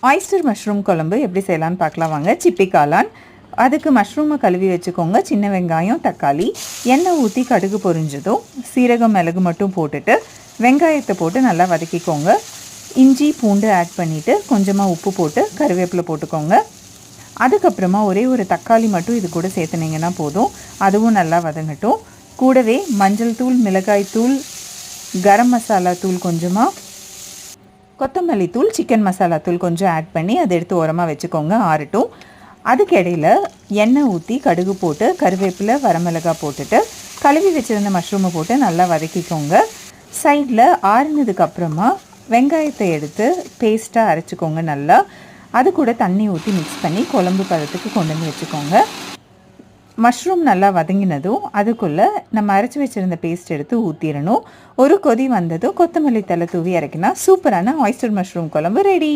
Oyster mushroom குழம்பு எப்படி செய்யலான்னு பார்க்கலாம் வாங்க. சிப்பி காளான், அதுக்கு மஷ்ரூமை கழுவி வச்சுக்கோங்க. சின்ன வெங்காயம், தக்காளி, எண்ணெய் ஊற்றி கடுகு பொரிஞ்சதும் சீரகம் மிளகு மட்டும் போட்டுட்டு வெங்காயத்தை போட்டு நல்லா வதக்கிக்கோங்க. இஞ்சி பூண்டு ஆட் பண்ணிவிட்டு கொஞ்சமாக உப்பு போட்டு கருவேப்பிலை போட்டுக்கோங்க. அதுக்கப்புறமா ஒரே ஒரு தக்காளி மட்டும் இது கூட சேர்த்துனீங்கன்னா போதும். அதுவும் நல்லா வதங்கட்டும். கூடவே மஞ்சள் தூள், மிளகாய் தூள், கரம் மசாலா தூள் கொஞ்சமாக, கொத்தமல்லி தூள், சிக்கன் மசாலா தூள் கொஞ்சம் ஆட் பண்ணி அதை எடுத்து ஓரமாக வச்சுக்கோங்க, ஆறட்டும். அதுக்கு இடையில் எண்ணெய் ஊற்றி கடுகு போட்டு கருவேப்பிலை, வரமிளகாய் போட்டுட்டு கழுவி வச்சுருந்த மஷ்ரூமை போட்டு நல்லா வதக்கிக்கோங்க. சைடில் ஆறுனதுக்கப்புறமா வெங்காயத்தை எடுத்து பேஸ்ட்டாக அரைச்சிக்கோங்க நல்லா. அது கூட தண்ணி ஊற்றி மிக்ஸ் பண்ணி குழம்பு பதத்துக்கு கொண்டு வந்து வச்சுக்கோங்க. மஷ்ரூம் நல்லா வதங்கினதும் அதுக்குள்ளே நம்ம அரைச்சி வச்சுருந்த பேஸ்ட் எடுத்து ஊற்றிடணும். ஒரு கொதி வந்ததும் கொத்தமல்லி தழை தூவி இறக்கினா சூப்பரான ஆயிஸ்டர் மஷ்ரூம் குழம்பு ரெடி.